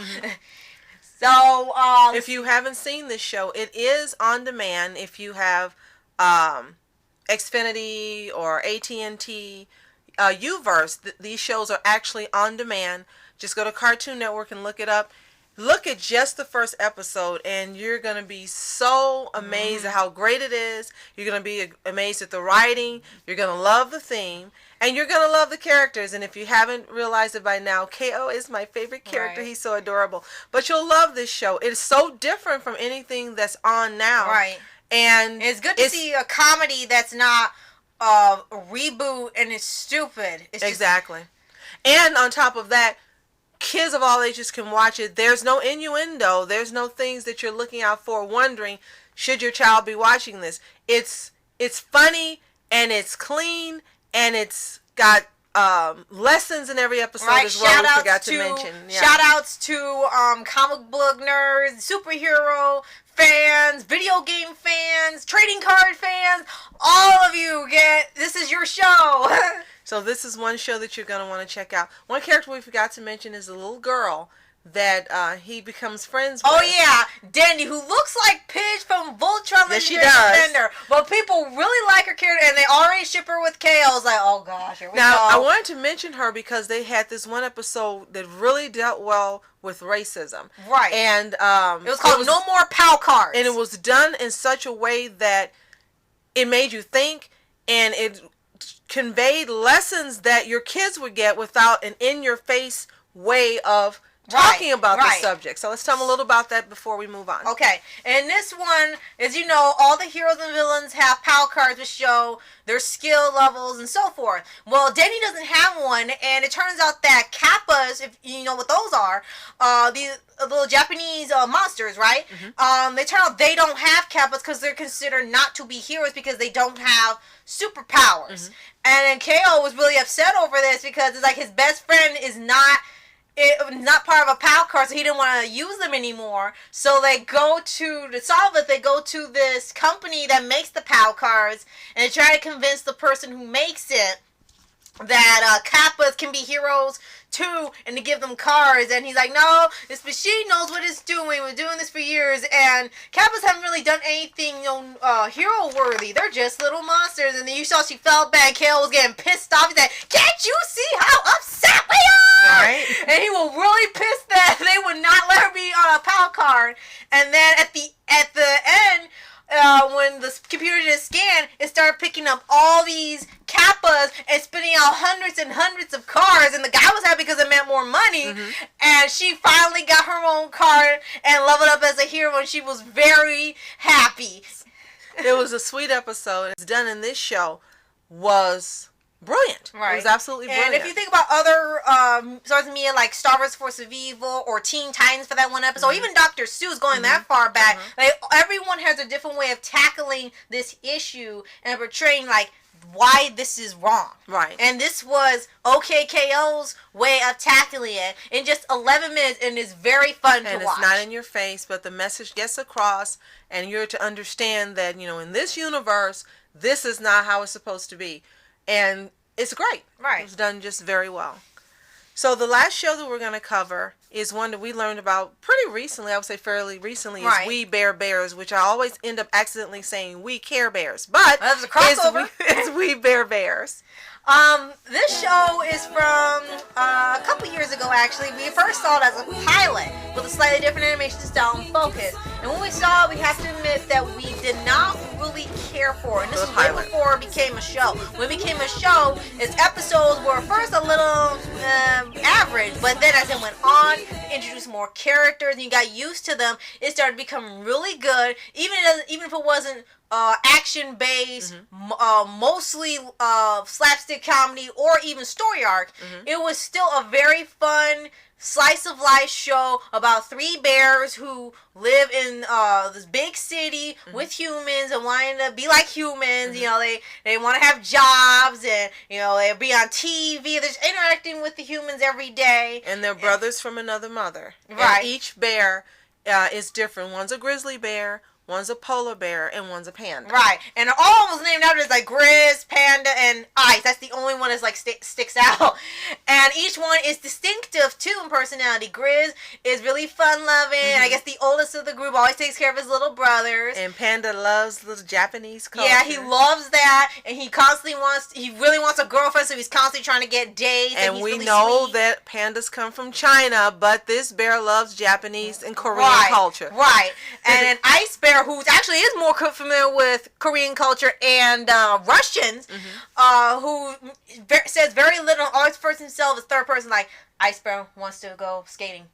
S1: So,
S2: if you haven't seen this show, it is on demand. If you have Xfinity or AT&T, Uverse, these shows are actually on demand. Just go to Cartoon Network and look it up. Look at just the first episode, and you're going to be so amazed at how great it is. You're going to be amazed at the writing. You're going to love the theme, and you're going to love the characters. And if you haven't realized it by now, KO is my favorite character. He's so adorable. But you'll love this show. It is so different from anything that's on now. And
S1: it's good to see a comedy that's not a reboot and it's stupid.
S2: Exactly. And on top of that, kids of all ages can watch it. There's no innuendo. There's no things that you're looking out for, wondering, should your child be watching this? It's funny, and it's clean, and it's got lessons in every episode
S1: right.
S2: as well. We forgot to mention. Yeah.
S1: Shout outs to comic book nerds, superhero fans, video game fans, trading card fans. All of you this is your show.
S2: So this is one show that you're going to want to check out. One character we forgot to mention is a little girl that he becomes friends with.
S1: Oh yeah, Dandy, who looks like Pidge from Voltron.
S2: Yes, she does.
S1: Defender. But people really like her character, and they already ship her with KO. I was like, oh gosh, here we
S2: now,
S1: go.
S2: I wanted to mention her because they had this one episode that really dealt well with racism.
S1: Right.
S2: And
S1: it was called No More PAL Cards.
S2: And it was done in such a way that it made you think, and it conveyed lessons that your kids would get without an in-your-face way of talking about the subject. So let's tell them a little about that before we move on.
S1: Okay. And this one, as you know, all the heroes and villains have PAL cards to show their skill levels and so forth. Well, Denny doesn't have one, and it turns out that Kappas, if you know what those are, these little Japanese monsters, right? Mm-hmm. They turn out they don't have Kappas because they're considered not to be heroes because they don't have superpowers. Mm-hmm. And then KO was really upset over this because it's like his best friend is not part of a PAL card, so he didn't want to use them anymore. So they go to solve it. They go to this company that makes the PAL cards, and they try to convince the person who makes it that Kappas can be heroes too, and to give them cards. And he's like, no, this machine knows what it's doing. We're doing this for years, and Kappas haven't really done anything hero worthy. They're just little monsters. And then you saw she felt bad. Kale was getting pissed off. He's like, can't you see how upset we are? Right. And he was really pissed that they would not let her be on a PAL card. And then at the end, when the computer did a scan, it started picking up all these Kappas and spitting out hundreds and hundreds of cards. And the guy was happy because it meant more money. Mm-hmm. And she finally got her own card and leveled up as a hero, and she was very happy.
S2: It was a sweet episode. It's done in this show was brilliant. Right. It was absolutely brilliant.
S1: And if you think about other sources of media like Star Wars Force of Evil or Teen Titans for that one episode, mm-hmm. or even Dr. Seuss going mm-hmm. that far back, mm-hmm. like everyone has a different way of tackling this issue and portraying like why this is wrong. Right. And this was OKKO's way of tackling it in just 11 minutes, and it's very fun to watch.
S2: And it's not in your face, but the message gets across, and you're to understand that, in this universe, this is not how it's supposed to be. And it's great. Right. It's done just very well. So the last show that we're going to cover is one that we learned about pretty recently. I would say fairly recently. Right. Is We Bear Bears, which I always end up accidentally saying We Care Bears. But
S1: that's a crossover.
S2: It's We Bear Bears.
S1: This show is from a couple years ago, actually. We first saw it as a pilot with a slightly different animation style and focus. And when we saw it, we have to admit that we did not really care for it. And this was way before it became a show. When it became a show, its episodes were first a little average, but then as it went on, it introduced more characters, and you got used to them. It started to become really good, even if it wasn't action-based, mm-hmm.
S2: Mostly
S1: slapstick comedy, or even story arc. Mm-hmm. It was still a very fun slice-of-life show about three bears who live in this big city mm-hmm. with humans and wanting to be like humans. Mm-hmm. They want to have jobs, and they be on TV. They're just interacting with the humans every day.
S2: And they're brothers from another mother. Right. And each bear is different. One's a grizzly bear, one's a polar bear, and one's a panda.
S1: Right. And all was named after like Grizz, Panda, and Ice. That's the only one that's like sticks out. And each one is distinctive too in personality. Grizz is really fun-loving. Mm-hmm. I guess the oldest of the group always takes care of his little brothers.
S2: And Panda loves the Japanese culture.
S1: Yeah, he loves that. And he really wants a girlfriend, so he's constantly trying to get dates.
S2: And we really know that pandas come from China, but this bear loves Japanese and Korean culture.
S1: Right. And an Ice Bear, who actually is more familiar with Korean culture and Russians, mm-hmm. Who says very little, always refers himself as third person, like, Ice Bear wants to go skating.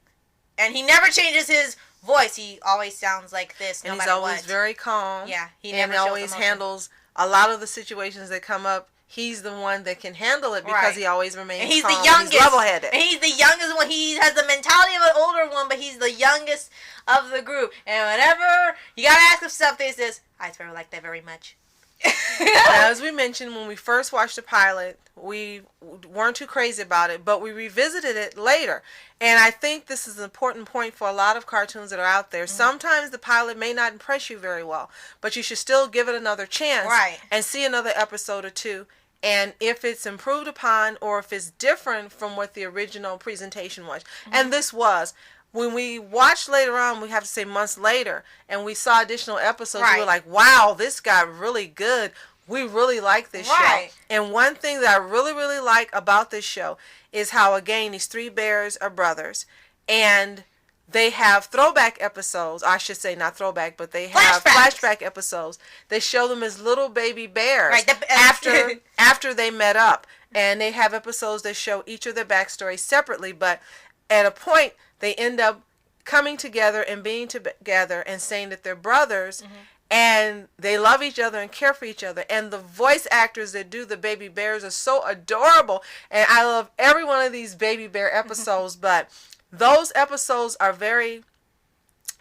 S1: And he never changes his voice. He always sounds like this, no matter what.
S2: And he's always very calm.
S1: Yeah,
S2: he always handles a lot of the situations that come up. He's the one that can handle it because he always remains calm. And he's the youngest. He's level-headed.
S1: And he's the youngest one. He has the mentality of an older one, but he's the youngest of the group. And whenever you gotta ask him something, he says, "I swear I like that very much."
S2: Now, as we mentioned, when we first watched the pilot, we weren't too crazy about it, but we revisited it later. And I think this is an important point for a lot of cartoons that are out there. Sometimes the pilot may not impress you very well, but you should still give it another chance and see another episode or two. And if it's improved upon or if it's different from what the original presentation was. And this was. When we watched later on, we have to say months later, and we saw additional episodes, we were like, wow, this got really good. We really like this show. And one thing that I really, really like about this show is how, again, these three bears are brothers. And they have throwback episodes. I should say not throwback, but they have flashback episodes. They show them as little baby bears after they met up. And they have episodes that show each of their backstories separately. But at a point, they end up coming together and being together and saying that they're brothers and they love each other and care for each other. And the voice actors that do the baby bears are so adorable. And I love every one of these baby bear episodes, but those episodes are very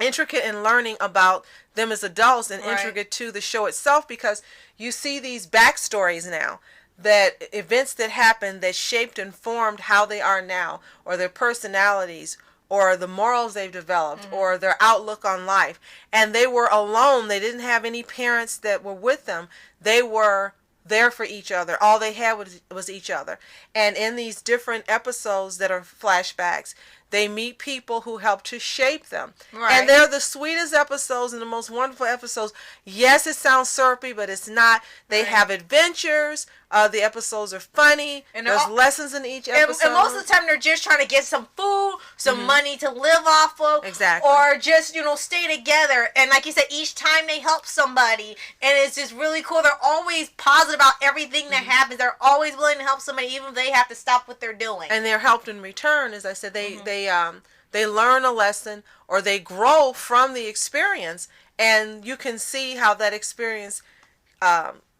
S2: intricate in learning about them as adults and intricate to the show itself, because you see these backstories now. That events that happened that shaped and formed how they are now, or their personalities, or the morals they've developed, or their outlook on life. And they were alone. They didn't have any parents that were with them. They were there for each other. All they had was each other. And in these different episodes that are flashbacks, they meet people who help to shape them. And they're the sweetest episodes and the most wonderful episodes. Yes, it sounds syrupy, but it's not. They have adventures. The episodes are funny. And there's lessons in each episode.
S1: And most of the time, they're just trying to get some food, some money to live off of.
S2: Exactly.
S1: Or just, stay together. And like you said, each time they help somebody. And it's just really cool. They're always positive about everything that happens. They're always willing to help somebody, even if they have to stop what they're doing.
S2: And they're helped in return. As I said, they learn a lesson, or they grow from the experience. And you can see how that experience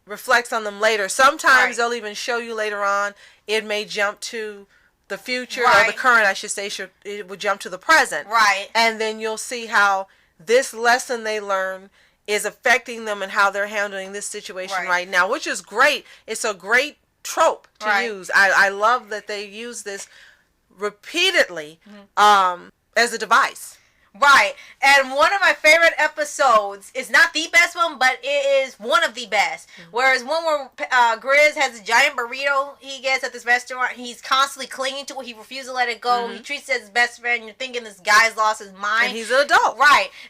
S2: reflects on them later. Sometimes they'll even show you later on. It may jump to the future, or the current, I should say. It would jump to the present. And then you'll see how this lesson they learn is affecting them and how they're handling this situation right now, which is great. It's a great trope to use. I love that they use this repeatedly as a device.
S1: And one of my favorite episodes is not the best one, but it is one of the best. Whereas one where Grizz has a giant burrito he gets at this restaurant. He's constantly clinging to it. He refuses to let it go. He treats it as his best friend. You're thinking this guy's lost his mind.
S2: And he's an adult.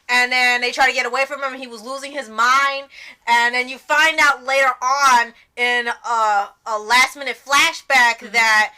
S1: And then they try to get away from him, and he was losing his mind. And then you find out later on in a last-minute flashback that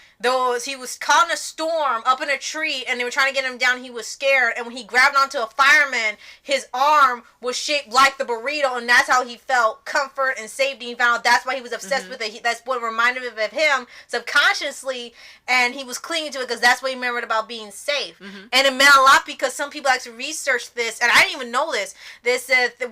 S1: he was caught in a storm up in a tree, and they were trying to get him down. He was scared, and when he grabbed onto a fireman, his arm was shaped like the burrito, and that's how he felt comfort and safety. He found out that's why he was obsessed with it. That's what reminded him of him subconsciously, and he was clinging to it because that's what he remembered about being safe. And it meant a lot, because some people actually researched this, and I didn't even know this. They said that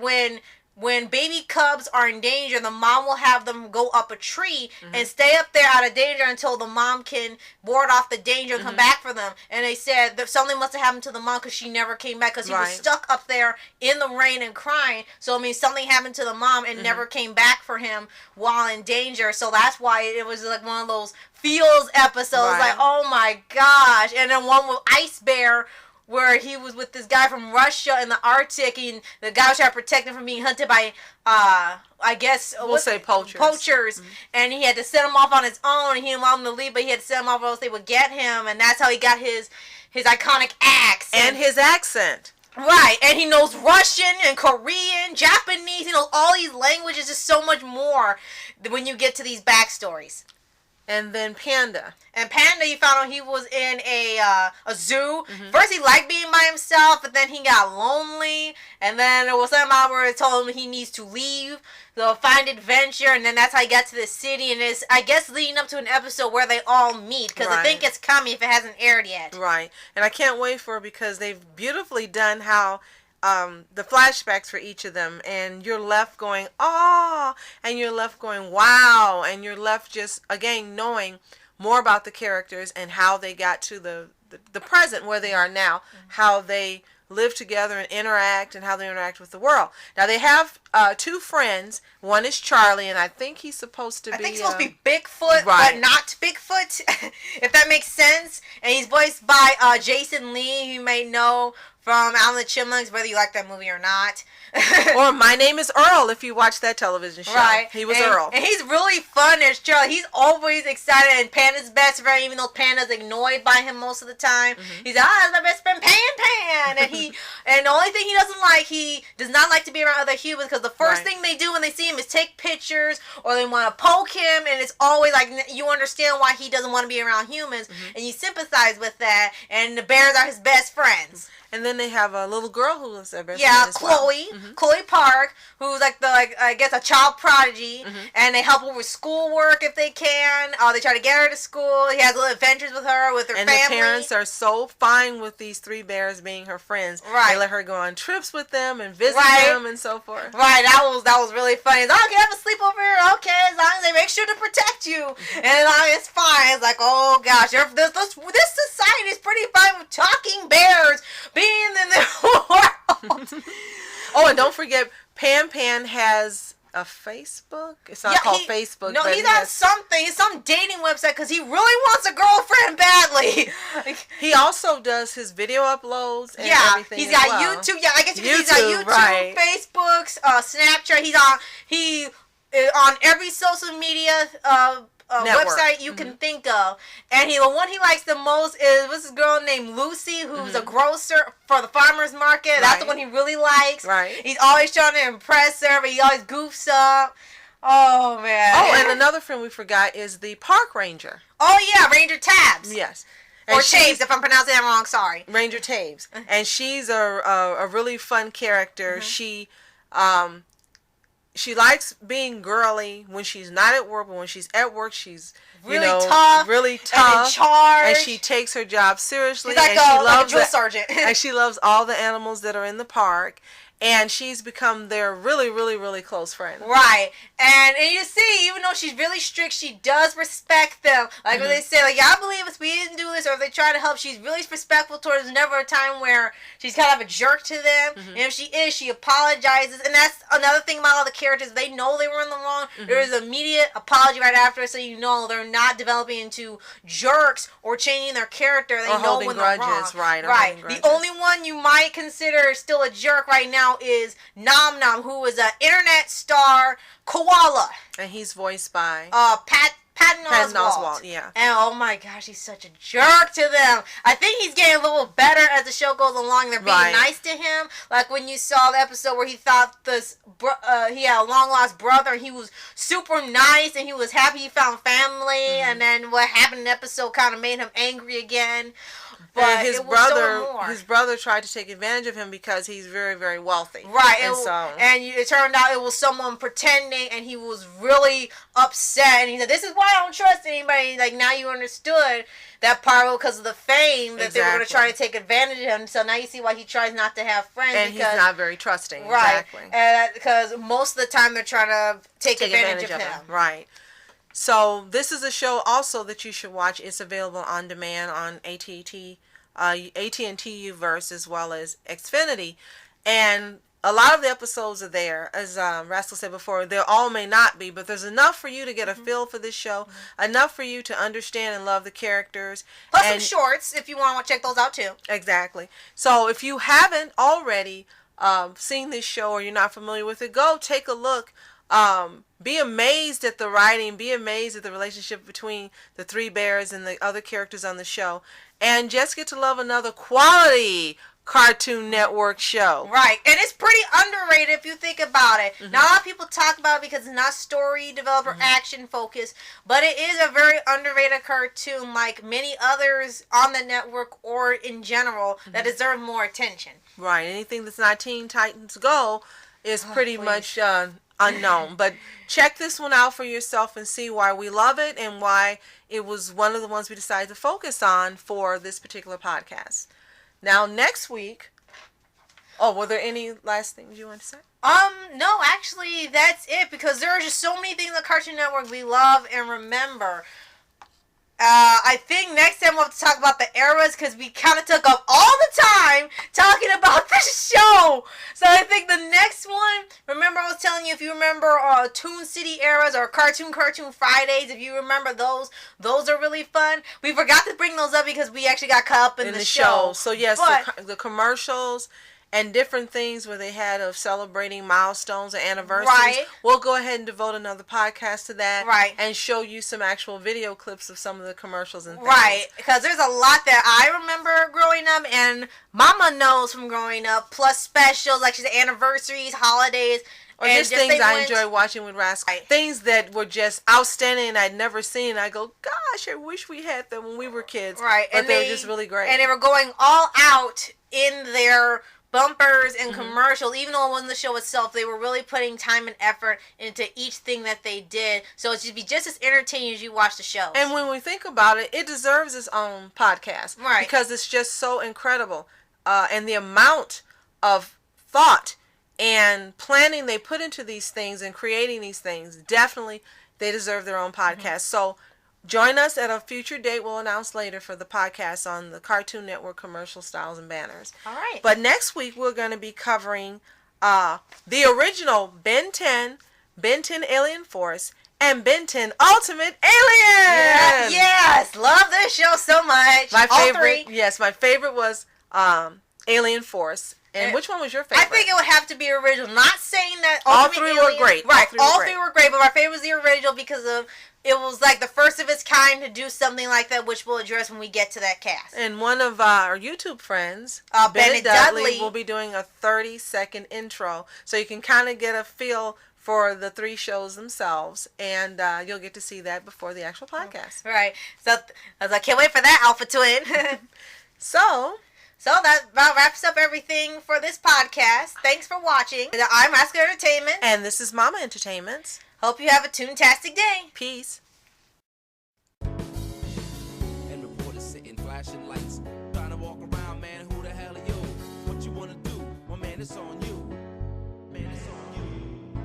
S1: when baby cubs are in danger, the mom will have them go up a tree and stay up there out of danger until the mom can ward off the danger and come back for them. And they said that something must have happened to the mom, because she never came back, because he was stuck up there in the rain and crying. So, I mean, something happened to the mom and never came back for him while in danger. So that's why it was like one of those feels episodes, like, oh my gosh. And then one with Ice Bear, where he was with this guy from Russia in the Arctic, and the guy was trying to protect him from being hunted by, I guess,
S2: we'll say poachers.
S1: And he had to send him off on his own, and he didn't want him to leave, but he had to send him off or else they would get him, and that's how he got his iconic axe.
S2: And his accent.
S1: And he knows Russian and Korean, Japanese, he knows all these languages, just so much more when you get to these backstories.
S2: And then Panda.
S1: And Panda, you found out he was in a zoo. First, he liked being by himself, but then he got lonely. And then there was something out where it told him he needs to leave, so find adventure. And then that's how he got to the city. And it's, I guess, leading up to an episode where they all meet, because I think it's coming if it hasn't aired yet.
S2: And I can't wait for it, because they've beautifully done how the flashbacks for each of them, and you're left going, "Oh," and you're left going, "Wow," and you're left just again knowing more about the characters and how they got to the present where they are now, how they live together and interact, and how they interact with the world. Now they have two friends. One is Charlie, and I think he's supposed to be.
S1: I think he's supposed to be Bigfoot,
S2: right.
S1: but not Bigfoot, if that makes sense. And he's voiced by Jason Lee, who you may know from Alvin and the Chipmunks, whether you like that movie or not.
S2: Or My Name is Earl, if you watch that television show.
S1: Right.
S2: He was Earl.
S1: And he's really fun as Charlie. He's always excited, and Panda's best friend, even though Panda's annoyed by him most of the time. He's like, that's my best friend, Pan. And the only thing he does not like to be around other humans, because the first thing they do when they see him is take pictures, or they want to poke him, and it's always like, you understand why he doesn't want to be around humans, and you sympathize with that, and the bears are his best friends.
S2: And then they have a little girl who lives there. Yeah,
S1: Chloe. Chloe Park, who's I guess a child prodigy, and they help her with schoolwork if they can. They try to get her to school. He has little adventures with her, with her family.
S2: And the parents are so fine with these three bears being her friends.
S1: Right.
S2: They let her go on trips with them and visit them and so forth.
S1: Right. That was really funny. It's like, okay, have a sleepover here. Okay, as long as they make sure to protect you, and as long as it's fine. It's like, oh gosh, this society is pretty fine with talking bears being in the world.
S2: Oh, and don't forget, Pan has a Facebook. It's not called Facebook.
S1: No, he's on something. It's some dating website because he really wants a girlfriend badly.
S2: He also does his video uploads and everything.
S1: He's got YouTube. Yeah, I guess he's got YouTube, Facebook, Snapchat. He is on every social media website you can think of, and the one he likes the most is this girl named Lucy, who's a grocer for the farmers market. That's the one he really likes.
S2: Right.
S1: He's always trying to impress her, but he always goofs up. Oh man.
S2: Oh, and another friend we forgot is the park ranger.
S1: Oh yeah, Ranger Tabs.
S2: Yes.
S1: And or Taves, if I'm pronouncing that wrong, sorry.
S2: Ranger Taves, and she's a really fun character. She likes being girly when she's not at work, but when she's at work, she's really tough, and in charge, and she takes her job seriously.
S1: She's like
S2: and she loves
S1: a drill sergeant,
S2: and she loves all the animals that are in the park. And she's become their really, really, really close friend.
S1: Right. And you see, even though she's really strict, she does respect them. Like when they say, like, yeah, I believe if we didn't do this, or if they try to help, she's really respectful towards them. There's never a time where she's kind of a jerk to them. And if she is, she apologizes. And that's another thing about all the characters. They know they were in the wrong. There is immediate apology right after, so you know they're not developing into jerks or changing their character. They know when they're wrong.
S2: Right.
S1: The only one you might consider still a jerk right now is Nom Nom, who is an internet star koala,
S2: and he's voiced by
S1: Patton Oswalt.
S2: Yeah.
S1: And oh my gosh, he's such a jerk to them. I think he's getting a little better as the show goes along. They're being nice to him. Like when you saw the episode where he thought he had a long lost brother, and he was super nice, and he was happy he found family. And then what happened in the episode kind of made him angry again. But
S2: and his brother tried to take advantage of him because he's very, very wealthy.
S1: Right. And it turned out it was someone pretending, and he was really upset. And he said, "This is why I don't trust anybody." Like, now you understood that part because of the fame that they were going to try to take advantage of him. So now you see why he tries not to have friends.
S2: And he's not very trusting.
S1: Right.
S2: Exactly.
S1: And because most of the time they're trying to take advantage of him.
S2: Right. So this is a show also that you should watch. It's available on demand on AT&T Uverse as well as Xfinity, and a lot of the episodes are there. As Rascal said before, they all may not be, but there's enough for you to get a feel for this show, enough for you to understand and love the characters.
S1: Plus some shorts if you want to check those out too.
S2: Exactly. So if you haven't already seen this show or you're not familiar with it, go take a look. Be amazed at the writing, be amazed at the relationship between the three bears and the other characters on the show, and just get to love another quality Cartoon Network show.
S1: Right, and it's pretty underrated if you think about it. Not a lot of people talk about it because it's not story developer action focused, but it is a very underrated cartoon like many others on the network or in general that deserve more attention.
S2: Right, anything that's not Teen Titans Go is pretty much unknown, but check this one out for yourself and see why we love it and why it was one of the ones we decided to focus on for this particular podcast. Now next week Oh, were there any last things you want to say?
S1: No, actually, that's it, because there are just so many things on Cartoon Network we love and remember. I think next time we'll have to talk about the eras, because we kind of took up all the time talking about the show. So I think the next one, remember I was telling you, if you remember Toon City eras or Cartoon Fridays, if you remember those are really fun. We forgot to bring those up because we actually got caught up in the show.
S2: So yes, but the commercials and different things where they had of celebrating milestones and anniversaries.
S1: Right.
S2: We'll go ahead and devote another podcast to that.
S1: Right.
S2: And show you some actual video clips of some of the commercials and things.
S1: Right. Because there's a lot that I remember growing up and Mama knows from growing up, plus specials like the anniversaries, holidays.
S2: Or just things I enjoy watching with Rascal.
S1: Right.
S2: Things that were just outstanding and I'd never seen. I go, gosh, I wish we had them when we were kids.
S1: Right.
S2: But they were just really great.
S1: And they were going all out in their bumpers and commercials. Even though it wasn't the show itself, they were really putting time and effort into each thing that they did. So it should be just as entertaining as you watch the show.
S2: And when we think about it, it deserves its own podcast.
S1: Right.
S2: Because it's just so incredible. And the amount of thought and planning they put into these things and creating these things, definitely they deserve their own podcast. So join us at a future date. We'll announce later for the podcast on the Cartoon Network commercial styles and banners.
S1: All right.
S2: But next week we're going to be covering the original Ben 10 Alien Force, and Ben 10 Ultimate Alien.
S1: Yes, love this show so much.
S2: My
S1: All
S2: favorite,
S1: three.
S2: yes, my favorite was Alien Force. And which one was your favorite?
S1: I think it would have to be original. Not saying that
S2: all three were great.
S1: Right, all three were great, but my favorite was the original because of it was like the first of its kind to do something like that, which we'll address when we get to that cast.
S2: And one of our YouTube friends,
S1: Bennett Dudley,
S2: will be doing a 30-second intro, so you can kind of get a feel for the three shows themselves, and you'll get to see that before the actual podcast.
S1: Right. So I was like, can't wait for that Alpha Twin. So that about wraps up everything for this podcast. Thanks for watching. I'm Rascal Entertainment.
S2: And this is Mama Entertainments.
S1: Hope you have a toontastic day.
S2: Peace.
S3: And reporters sitting flashing lights, trying to walk around, man, who the hell are you? What you wanna do? Well, man, it's on you. Man, it's on you.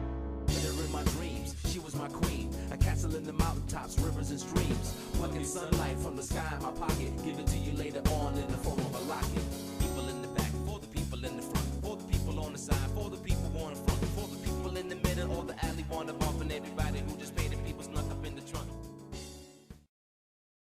S3: With her in my dreams, she was my queen. A castle in the mountaintops, rivers and streams. Plucking sunlight from the sky in my pocket. Give it to you later on in the form of a locket. People in the back, for the people in the front. For the people on the side, for the people on the front. For the people in the middle or the alley, wanna bump and everybody.